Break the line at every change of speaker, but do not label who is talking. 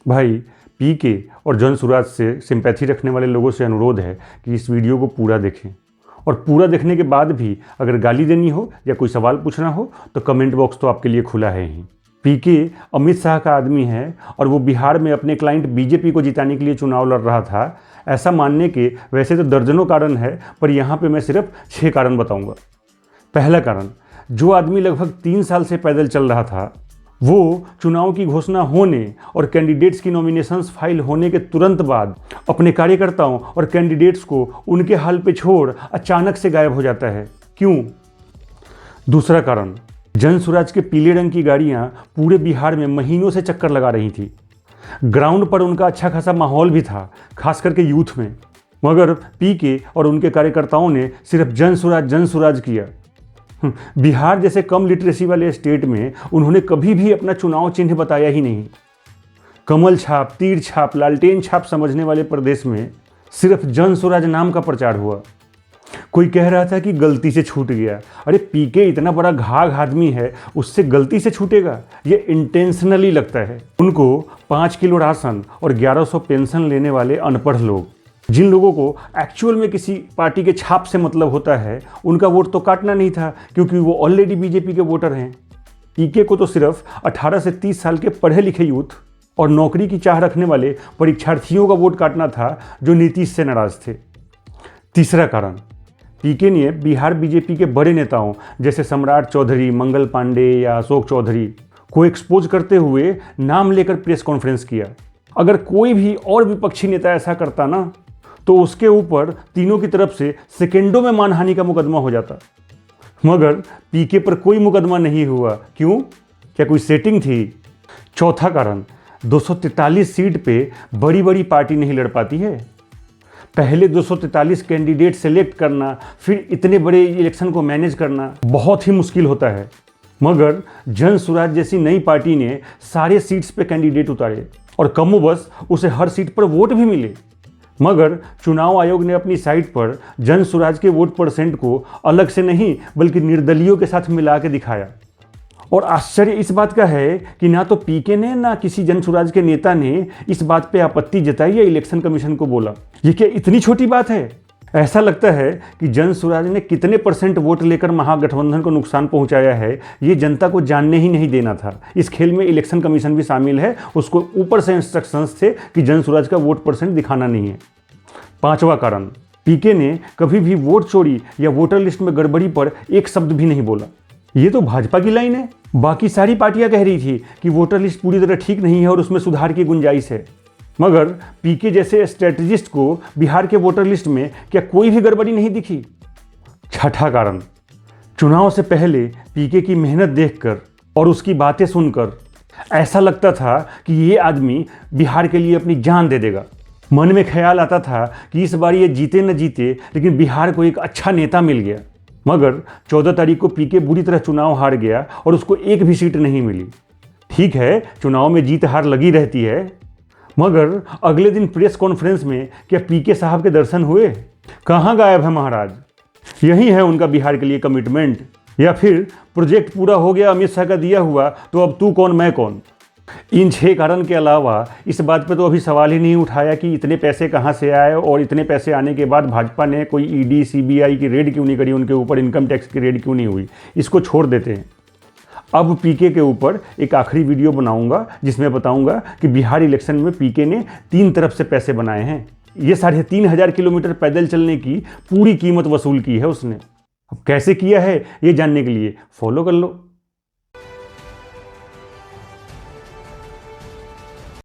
भाई पीके और जन से सिंपैथी रखने वाले लोगों से अनुरोध है कि इस वीडियो को पूरा देखें, और पूरा देखने के बाद भी अगर गाली देनी हो या कोई सवाल पूछना हो तो कमेंट बॉक्स तो आपके लिए खुला है ही। पीके अमित शाह का आदमी है और वो बिहार में अपने क्लाइंट बीजेपी को जिताने के लिए चुनाव लड़ रहा था, ऐसा मानने के वैसे तो दर्जनों कारण है, पर यहाँ पे मैं सिर्फ 6 कारण बताऊँगा। पहला कारण, जो आदमी लगभग 3 साल से पैदल चल रहा था वो चुनाव की घोषणा होने और कैंडिडेट्स की नॉमिनेशंस फाइल होने के तुरंत बाद अपने कार्यकर्ताओं और कैंडिडेट्स को उनके हाल पे छोड़ अचानक से गायब हो जाता है। क्यों? दूसरा कारण, जनसुराज के पीले रंग की गाड़ियां पूरे बिहार में महीनों से चक्कर लगा रही थी। ग्राउंड पर उनका अच्छा खासा माहौल भी था, खास करके यूथ में, मगर पीके और उनके कार्यकर्ताओं ने सिर्फ जनसुराज किया। बिहार जैसे कम लिटरेसी वाले स्टेट में उन्होंने कभी भी अपना चुनाव चिन्ह बताया ही नहीं। कमल छाप, तीर छाप, लालटेन छाप समझने वाले प्रदेश में सिर्फ जनसुराज नाम का प्रचार हुआ। कोई कह रहा था कि गलती से छूट गया। अरे पीके इतना बड़ा घाघ आदमी है, उससे गलती से छूटेगा? ये इंटेंशनली लगता है। उनको 5 किलो राशन और 1100 पेंशन लेने वाले अनपढ़ लोग, जिन लोगों को एक्चुअल में किसी पार्टी के छाप से मतलब होता है, उनका वोट तो काटना नहीं था क्योंकि वो ऑलरेडी बीजेपी के वोटर हैं। पीके को तो सिर्फ 18 से 30 साल के पढ़े लिखे यूथ और नौकरी की चाह रखने वाले परीक्षार्थियों का वोट काटना था जो नीतीश से नाराज थे। तीसरा कारण, पीके ने बिहार बीजेपी के बड़े नेताओं जैसे सम्राट चौधरी, मंगल पांडे या अशोक चौधरी को एक्सपोज करते हुए नाम लेकर प्रेस कॉन्फ्रेंस किया। अगर कोई भी और विपक्षी नेता ऐसा करता ना तो उसके ऊपर तीनों की तरफ से सेकेंडों में मानहानि का मुकदमा हो जाता, मगर पीके पर कोई मुकदमा नहीं हुआ। क्यों? क्या कोई सेटिंग थी? चौथा कारण, 243 सीट पे बड़ी बड़ी पार्टी नहीं लड़ पाती है। पहले 243 कैंडिडेट सेलेक्ट करना, फिर इतने बड़े इलेक्शन को मैनेज करना बहुत ही मुश्किल होता है, मगर जनसुराज जैसी नई पार्टी ने सारे सीट्स पे कैंडिडेट उतारे और कमोबस उसे हर सीट पर वोट भी मिले। मगर चुनाव आयोग ने अपनी साइट पर जनसुराज के वोट परसेंट को अलग से नहीं बल्कि निर्दलीयों के साथ मिला के दिखाया। और आश्चर्य इस बात का है कि ना तो पीके ने ना किसी जनसुराज के नेता ने इस बात पे आपत्ति जताई या इलेक्शन कमीशन को बोला। ये क्या इतनी छोटी बात है? ऐसा लगता है कि जनसुराज ने कितने % वोट लेकर महागठबंधन को नुकसान पहुंचाया है ये जनता को जानने ही नहीं देना था। इस खेल में इलेक्शन कमीशन भी शामिल है, उसको ऊपर से इंस्ट्रक्शंस थे कि जनसुराज का वोट % दिखाना नहीं है। पांचवा कारण, पीके ने कभी भी वोट चोरी या वोटर लिस्ट में गड़बड़ी पर एक शब्द भी नहीं बोला। ये तो भाजपा की लाइन है। बाकी सारी पार्टियां कह रही थी कि वोटर लिस्ट पूरी तरह ठीक नहीं है और उसमें सुधार की गुंजाइश है, मगर पीके जैसे स्ट्रेटजिस्ट को बिहार के वोटर लिस्ट में क्या कोई भी गड़बड़ी नहीं दिखी? छठा कारण, चुनाव से पहले पीके की मेहनत देखकर और उसकी बातें सुनकर ऐसा लगता था कि ये आदमी बिहार के लिए अपनी जान दे देगा। मन में ख्याल आता था कि इस बार ये जीते न जीते लेकिन बिहार को एक अच्छा नेता मिल गया। मगर 14 तारीख को पीके बुरी तरह चुनाव हार गया और उसको एक भी सीट नहीं मिली। ठीक है, चुनाव में जीत हार लगी रहती है, मगर अगले दिन प्रेस कॉन्फ्रेंस में क्या पीके साहब के दर्शन हुए? कहाँ गायब है महाराज? यही है उनका बिहार के लिए कमिटमेंट, या फिर प्रोजेक्ट पूरा हो गया अमित शाह का दिया हुआ तो अब तू कौन मैं कौन? इन 6 कारण के अलावा इस बात पे तो अभी सवाल ही नहीं उठाया कि इतने पैसे कहाँ से आए, और इतने पैसे आने के बाद भाजपा ने कोई ईडी सीबीआई की रेड क्यों नहीं करी, उनके ऊपर इनकम टैक्स की रेड क्यों नहीं हुई। इसको छोड़ देते हैं। अब पीके के ऊपर एक आखिरी वीडियो बनाऊंगा जिसमें बताऊंगा कि बिहार इलेक्शन में पीके ने 3 तरफ से पैसे बनाए हैं। ये 3,500 किलोमीटर पैदल चलने की पूरी कीमत वसूल की है उसने। अब कैसे किया है ये जानने के लिए फॉलो कर लो।